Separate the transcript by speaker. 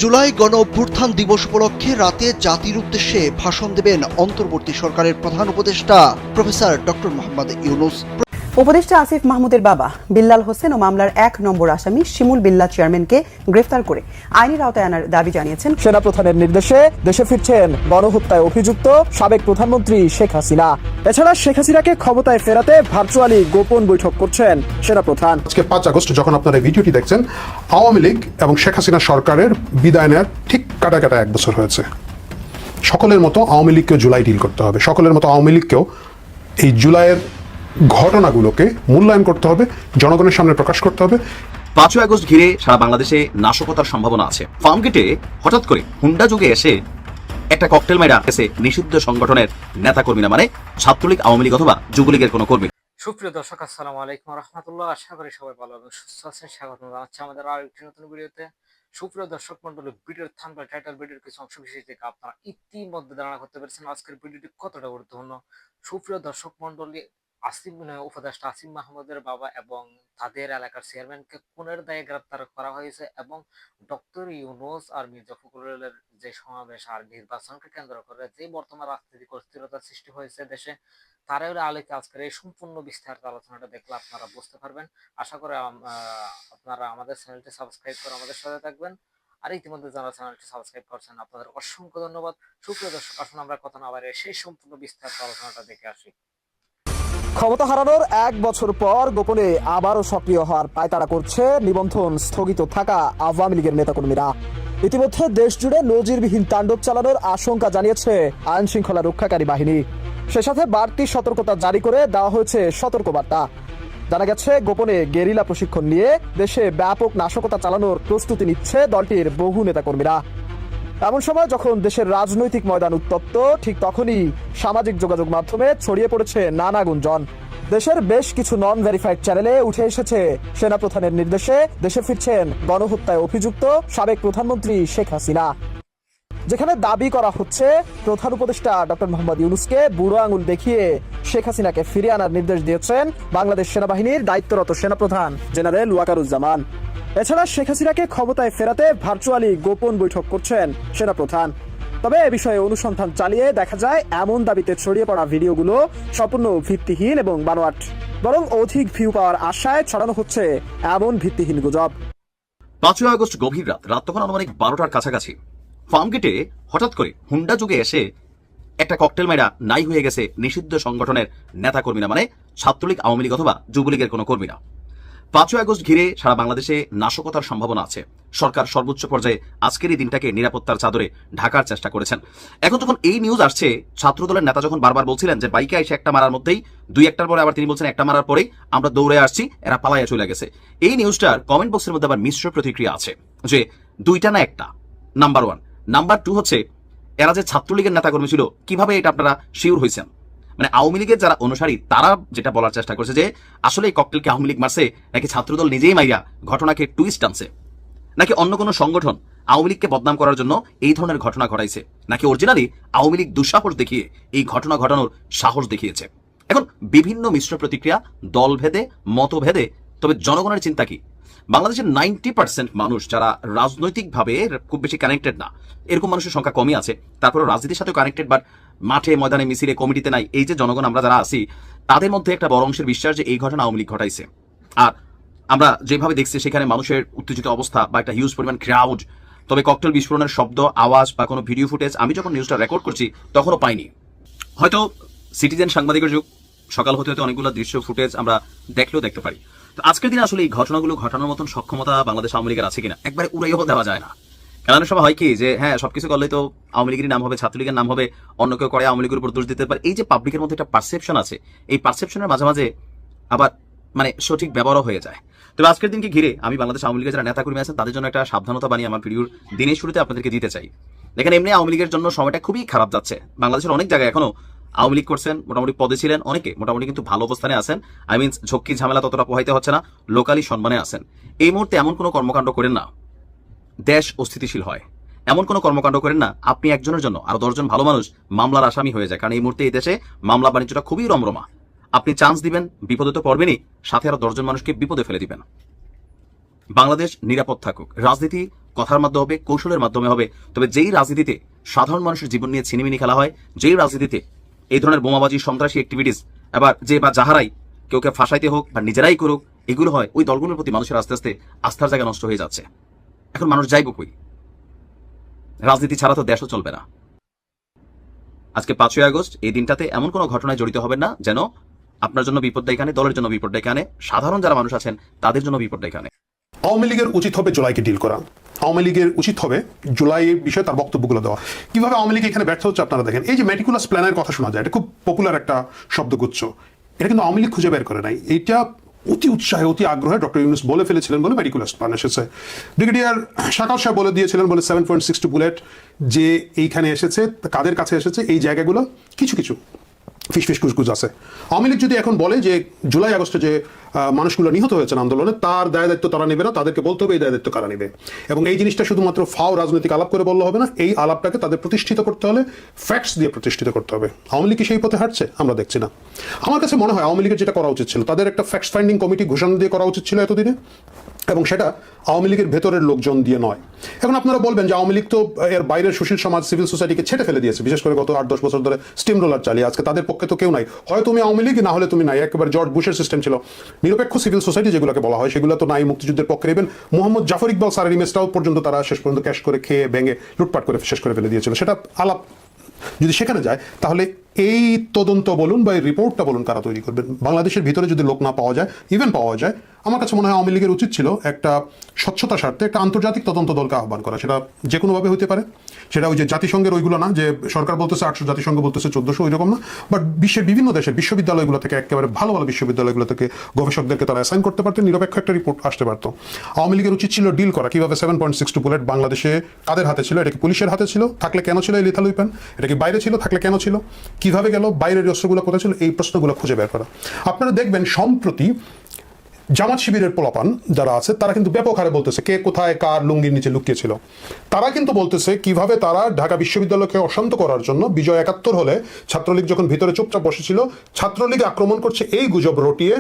Speaker 1: জুলাই গণ অভ্যুত্থান দিবস উপলক্ষে রাতে জাতির উদ্দেশ্যে ভাষণ দেবেন অন্তর্বর্তী সরকারের প্রধান উপদেষ্টা প্রফেসর ডক্টর মোহাম্মদ ইউনূস।
Speaker 2: উপদেষ্টা আসিফ মাহমুদের বাবা বিল্লাল হোসেন ও মামলার ১ নম্বর আসামি শিমুল বিল্লাহ চেয়ারম্যানকে গ্রেফতার করে আইনের আওতায় আনার দাবি জানিয়েছেন।
Speaker 3: সেনাপ্রধানের নির্দেশে দেশে ফিরছেন গণহত্যায় অভিযুক্ত সাবেক প্রধানমন্ত্রী শেখ হাসিনা। এছাড়া শেখ হাসিনাকে ক্ষমতায় ফেরাতে ভার্চুয়ালি গোপন বৈঠক করছেন সেনাপ্রধান।
Speaker 4: আজকে ৫ আগস্ট যখন আপনারা এই ভিডিওটি দেখছেন, আওয়ামী লীগ এবং শেখ হাসিনা সরকারের বিদায় নেওয়ার ঠিক কাটা ১ বছর হয়েছে। সকলের মতো আওয়ামী লীগকেও জুলাই ডিল করতে হবে, সকলের মতো আওয়ামী লীগকেও এই জুলাইয়ের ঘটনাগুলোকে মূল্যায়ন করতে হবে, জনগণের সামনে প্রকাশ করতে হবে।
Speaker 5: ৫ আগস্ট ঘিরে সারা বাংলাদেশে নাশকতার সম্ভাবনা আছে। ফার্মগেটে হঠাৎ করে হুন্ডা যুগে এসে একটা ককটেল মেরা এসে নিষিদ্ধ সংগঠনের নেতাকর্মীরা, মানে ছাত্রলীগ, আওয়ামী লীগ অথবা যুবলীগের কোনো কর্মী।
Speaker 6: সুপ্রিয় দর্শক, আসসালামু আলাইকুম রহমতুল্লাহ। আশা করি সবাই ভালো এবং সুস্থ আছেন। স্বাগত জানাচ্ছি আমাদের আর একটি নতুন ভিডিওতে। সুপ্রিয় দর্শক মন্ডলী, ভিডিওর থাম্বনেল, টাইটেল, ভিডিওর কিছু অংশ বিশেষ থেকে আপনারা ইতিমধ্যে ধারণা করতে পেরেছেন আজকের ভিডিওটি কতটা গুরুত্বপূর্ণ। সুপ্রিয় দর্শক মন্ডলী, উপদেষ্টা আসিফ মাহমুদের বাবা এবং তাদের এলাকার চেয়ারম্যানকে খুনের দায়ে গ্রেপ্তার করা হয়েছে এবং ডক্টর ইউনূস আর মির্জা ফখরুলের যে সমাবেশ আর নির্বাচনকে কেন্দ্র করে যে বর্তমান রাজনৈতিক অস্থিরতার সৃষ্টি হয়েছে দেশে, তারের আলোকে আজকের এই সম্পূর্ণ বিস্তারিত আলোচনাটা দেখলে আপনারা বুঝতে পারবেন। আশা করি আপনারা আমাদের চ্যানেলটি সাবস্ক্রাইব করে আমাদের সাথে থাকবেন। আর ইতিমধ্যে যারা চ্যানেলটি সাবস্ক্রাইব করছেন আপনাদের অসংখ্য ধন্যবাদ। সুপ্রিয় দর্শক, আসুন আমরা কথা না বাড়িয়ে সেই সম্পূর্ণ বিস্তারিত আলোচনাটা দেখে আসি।
Speaker 3: ক্ষমতা হারানোর ১ বছর পর গোপনে আবারও সক্রিয় হওয়ার পায়তারা করছে নিবন্ধন স্থগিত থাকা আওয়ামী লীগের নেতাকর্মীরা। ইতিমধ্যে দেশ জুড়ে নজিরবিহীন তাণ্ডব চালানোর আশঙ্কা জানিয়েছে আইন শৃঙ্খলা রক্ষাকারী বাহিনী। সে সাথে বাড়তি সতর্কতা জারি করে দেওয়া হয়েছে সতর্কবার্তা। জানা গেছে, গোপনে গেরিলা প্রশিক্ষণ নিয়ে দেশে ব্যাপক নাশকতা চালানোর প্রস্তুতি নিচ্ছে দলটির বহু নেতাকর্মীরা। এমন সময় যখন দেশের রাজনৈতিক ময়দান উত্তপ্ত, ঠিক তখনই সামাজিক যোগাযোগ মাধ্যমে ছড়িয়ে পড়েছে নানা গুঞ্জন। দেশের বেশ কিছু নন ভেরিফাইড চ্যানেলে উঠে এসেছে সেনাপ্রধানের নির্দেশে দেশে ফিরছেন গণহত্যায় অভিযুক্ত সাবেক প্রধানমন্ত্রী শেখ হাসিনা, যেখানে দাবি করা হচ্ছে প্রধান উপদেষ্টা ডক্টর মোহাম্মদ ইউনূসকে বুড়ো আঙুল দেখিয়ে শেখ হাসিনাকে ফিরিয়ে আনার নির্দেশ দিয়েছেন বাংলাদেশ সেনাবাহিনীর দায়িত্বরত সেনাপ্রধান জেনারেল ওয়াকারুজ্জামান। এছাড়া শেখ হাসিনাকে ক্ষমতায় ফেরাতে ভার্চুয়ালি গোপন বৈঠক করছেন সেনাপ্রধান। তবে এ বিষয়ে অনুসন্ধান চালিয়ে দেখা যায়, এমন দাবিতে ছড়িয়ে পড়া ভিডিওগুলো সম্পূর্ণ ভিত্তিহীন এবং বানোয়াট, বরং অধিক ভিউ পাওয়ার আশায় ছড়ানো হচ্ছে এমন ভিত্তিহীন গুজব।
Speaker 5: ৫ আগস্ট গভীর রাত তখন আনুমানিক ১২টার কাছাকাছি ফার্মগেটে হঠাৎ করে হুন্ডা যুগে এসে একটা ককটেল মেরা নাই হয়ে গেছে নিষিদ্ধ সংগঠনের নেতাকর্মীরা, মানে ছাত্রলীগ, আওয়ামী লীগ অথবা যুবলীগের কোনো কর্মীরা। ৫ আগস্ট ঘিরে সারা বাংলাদেশে নাশকতার সম্ভাবনা আছে। সরকার সর্বোচ্চ পর্যায়ে আজকের এই দিনটাকে নিরাপত্তার চাদরে ঢাকার চেষ্টা করেছেন। এখন যখন এই নিউজ আসছে, ছাত্রদলের নেতা যখন বারবার বলছিলেন যে বাইকে এসে একটা মারার মধ্যেই ২-১টার পরে, আবার তিনি বলছেন একটা মারার পরেই আমরা দৌড়ে আসছি, এরা পালাইয়া চলে গেছে। এই নিউজটার কমেন্ট বক্সের মধ্যে আবার মিশ্র প্রতিক্রিয়া আছে যে দুইটা না একটা, নাম্বার 1। নাম্বার 2 হচ্ছে, এরা যে ছাত্রলীগের নেতাকর্মী ছিল কিভাবে এটা আপনারা শিওর হয়েছেন? মানে আওয়ামী লীগের যারা অনুসারী তারা যেটা বলার চেষ্টা করছে যে আসলে এই ককটেলকে আওয়ামী লীগ মারছে, নাকি ছাত্রদল নিজেই মাইয়া ঘটনাকে টুইস্ট আনছে, নাকি অন্য কোনো সংগঠন আওয়ামী লীগকে বদনাম করার জন্য এই ধরনের ঘটনা ঘটাইছে, নাকি অরিজিনালি আওয়ামী লীগ দুঃসাহস দেখিয়ে এই ঘটনা ঘটানোর সাহস দেখিয়েছে। এখন বিভিন্ন মিশ্র প্রতিক্রিয়া, দলভেদে, মতভেদে। তবে জনগণের চিন্তা কি? বাংলাদেশের 90% মানুষ যারা রাজনৈতিকভাবে খুব বেশি কানেক্টেড না, এরকম মানুষের সংখ্যা কমই আছে, তারপরে রাজনীতির সাথে কানেক্টেড, বাট মাঠে ময়দানে মিছিলে কমিটিতে নাই, এই যে জনগণ আমরা যারা আছি, তাদের মধ্যে একটা বড় অংশের বিশ্বাস যে এই ঘটনা আওয়ামী লীগ ঘটাইছে। আর আমরা যেভাবে দেখছি সেখানে মানুষের উত্তেজিত অবস্থা বা একটা হিউজ পরিমাণ ক্রাউড। তবে ককটেল বিস্ফোরণের শব্দ, আওয়াজ বা কোনো ভিডিও ফুটেজ আমি যখন নিউজটা রেকর্ড করছি তখনও পাইনি। হয়তো সিটিজেন সাংবাদিকের যুগ, সকাল হতে হতে অনেকগুলো দৃশ্য ফুটেজ আমরা দেখলেও দেখতে পারি। তো আজকের দিনে আসলে এই ঘটনাগুলো ঘটানোর মতন সক্ষমতা বাংলাদেশ আওয়ামী লীগের আছে কিনা একবারে উড়াইও দেওয়া যায় না। কারণ সময় হয় কি যে হ্যাঁ, সবকিছু করলে তো আওয়ামী লীগের নাম হবে, ছাত্রলীগের নাম হবে, অন্য কেউ করে আওয়ামী লীগের উপর দোষ দিতে পারে। এই যে পাবলিকের মধ্যে একটা পারসেপশন আছে, এই পারসেপশনের মাঝে মাঝে আবার মানে সঠিক ব্যবহারও হয়ে যায়। তবে আজকের দিনকে ঘিরে আমি বাংলাদেশ আওয়ামী লীগের যারা নেতাকর্মী আছেন তাদের জন্য একটা সাবধানতা বানিয়ে আমার ভিডিওর দিনের শুরুতে আপনাদেরকে দিতে চাই। দেখেন, এমনি আওয়ামী লীগের জন্য সময়টা খুবই খারাপ যাচ্ছে। বাংলাদেশের অনেক জায়গায় এখনো আওয়ামী লীগ করছেন, মোটামুটি পদে ছিলেন অনেকে, মোটামুটি কিন্তু ভালো অবস্থানে আছেন। আই মিনস ঝক্কি ঝামেলা ততটা পোহাইতে হচ্ছে না, লোকালি সম্মানে আছেন। এই মুহূর্তে এমন কোনো কর্মকাণ্ড করেন না দেশ অস্থিতিশীল হয়, এমন কোনো কর্মকাণ্ড করেন না আপনি একজনের জন্য আরো 10 জন ভালো মানুষ মামলার আসামি হয়ে যায়। কারণ এই মুহূর্তে এই দেশে মামলা বাণিজ্যটা খুবই রমরমা। আপনি চান্স দিবেন, বিপদে তো পড়বেনই, সাথে আরো 10 জন মানুষকে বিপদে ফেলে দিবেন। বাংলাদেশ নিরাপদ থাকুক, রাজনীতি কথার মাধ্যমে হবে, কৌশলের মাধ্যমে হবে। তবে যেই রাজনীতিতে সাধারণ মানুষের জীবন নিয়ে ছিনিমিনি খেলা হয়, যেই রাজনীতিতে এই ধরনের বোমাবাজি, সন্ত্রাসী অ্যাক্টিভিটিস, আবার যে বা যাহারাই কেউকে ফাঁসাইতে হোক বা নিজেরাই করুক, এগুলো হয়, ওই দলগুলোর প্রতি মানুষের আস্তে আস্তে আস্থার জায়গা নষ্ট হয়ে যাচ্ছে। এখন মানুষ যাইব কই? রাজনীতি ছাড়া তো দেশও চলবে না। আজকে 5ই আগস্ট এই দিনটাতে এমন কোনো ঘটনায় জড়িত হবেন না যেন আপনার জন্য বিপদ ডেকে আনে, দলের জন্য বিপদ ডেকে আনে, সাধারণ যারা মানুষ আছেন তাদের জন্য বিপদ ডেকে আনে।
Speaker 4: আওয়ামী লীগের উচিত হবে জুলাইকে ডিল করা। আওয়ামী লীগের উচিত হবে জুলাইয়ের বিষয়ে তার বক্তব্যগুলো দেওয়া। কিভাবে আওয়ামী লীগ এখানে ব্যর্থ হচ্ছে আপনারা দেখেন। এই যে মেটিকুলাস প্ল্যানের কথা শোনা যায়, এটা খুব পপুলার একটা শব্দগুচ্ছ। এটা কিন্তু আওয়ামী লীগ খুঁজে বের করে নাই। এইটা অতি উৎসাহে, অতি আগ্রহে ডক্টর ইউনূস বলে ফেলেছিলেন বলে মেটিকুলাস প্ল্যান এসেছে। ব্রিগেডিয়ার শাকাল সাহেব বলে দিয়েছিলেন বলে 7.62 বুলেট যে এইখানে এসেছে, কাদের কাছে এসেছে, এই জায়গাগুলো কিছু কিছু ফিসফিস কুচকুচ আছে। আওয়ামী লীগ যদি এখন বলে যে জুলাই আগস্টে যে মানুষগুলো নিহত হয়েছেন আন্দোলনে, তার দায় দায়িত্ব তারা নেবে না, তাদেরকে বলতে হবে এই দায় দায়িত্ব কারা নেবে। এবং এই জিনিসটা শুধুমাত্র ফাও রাজনৈতিক আলাপ করে বললে হবে না, এই আলাপটাকে তাদের প্রতিষ্ঠিত করতে হলে ফ্যাক্টস দিয়ে প্রতিষ্ঠিত করতে হবে। আওয়ামী লীগ কি সেই পথে হাঁটছে? আমরা দেখছি না। আমার কাছে মনে হয় আওয়ামী লীগের যেটা করা উচিত ছিল, তাদের একটা ফ্যাক্টস ফাইন্ডিং কমিটি ঘোষণা দিয়ে করা উচিত ছিল এতদিনে, এবং সেটা আওয়ামী লীগের ভেতরের লোকজন দিয়ে নয়। এখন আপনারা বলবেন যে আওয়ামী লীগ তো এর বাইরের সুশীল সমাজ, সিভিল সোসাইটিকে ছেড়ে ফেলে দিয়েছে, বিশেষ করে গত 8-10 বছর ধরে স্টিম রোলার চালিয়ে। আজকে তাদের পক্ষে তো কেউ নাই, হয় তুমি আওয়ামী লীগ না হলে তুমি নাই। একেবারে জর্জ বুশের সিস্টেম ছিল, নিরপেক্ষ সিভিল সোসাইটি যেগুলোকে বলা হয়, সেগুলো তো নাই। মুক্তিযুদ্ধের পক্ষে নেবেন মোহাম্মদ জাফর ইকবাল স্যারের ইমেজটাও পর্যন্ত তারা শেষ পর্যন্ত ক্যাশ করে খেয়ে ভেঙে লুটপাট করে শেষ করে ফেলে দিয়েছিল। সেটা আলাপ যদি সেখানে যায়, তাহলে এই তদন্ত বলুন বা এই রিপোর্টটা বলুন কারা তৈরি করবেন? বাংলাদেশের ভিতরে যদি লোক না পাওয়া যায়, ইভেন পাওয়া যায়, আমার কাছে মনে হয় আওয়ামী লীগের উচিত ছিল একটা স্বচ্ছতা স্বার্থে একটা আন্তর্জাতিক তদন্ত দলকে আহ্বান করা। সেটা যে কোনোভাবে হতে পারে। সেটা ওই যে জাতিসংঘের ওইগুলো না, যে সরকার বলতেছে 800, জাতিসংঘ বলতেছে 1400, ওইরকম না। বাট বিশ্বের বিভিন্ন দেশের বিশ্ববিদ্যালয়গুলো থেকে, একেবারে ভালো ভালো বিশ্ববিদ্যালয়গুলো থেকে গবেষকদেরকে তারা অ্যাসাইন করতে পারতেন, নিরপেক্ষ একটা রিপোর্ট আসতে পারতো। আওয়ামী লীগের উচিত ছিল ডিল করা কিভাবে 7.62 বুলেট বাংলাদেশে কাদের হাতে ছিল, এটা কি পুলিশের হাতে ছিল, থাকলে কেন ছিল এই লিথাল উইপন, এটা কি বাইরে ছিল, থাকলে কেন ছিল, কিভাবে গেল, বাইরের অস্ত্রগুলো কোথায় ছিল, এই প্রশ্নগুলো খুঁজে বের করা। আপনারা দেখবেন সম্প্রতি জামাত শিবিরের পোলাপান যারা আছে তারা কিন্তু ব্যাপক হারে বলতেছে কে কোথায় কার লুঙ্গির নিচে লুকিয়েছিল। তারা কিন্তু বলতেছে কিভাবে তারা ঢাকা বিশ্ববিদ্যালয়কে অশান্ত করার জন্য বিজয় 71 হলে ছাত্রলীগ যখন ভিতরে চুপচাপ বসেছিল, ছাত্রলীগ আক্রমণ করছে এই গুজব রটিয়ে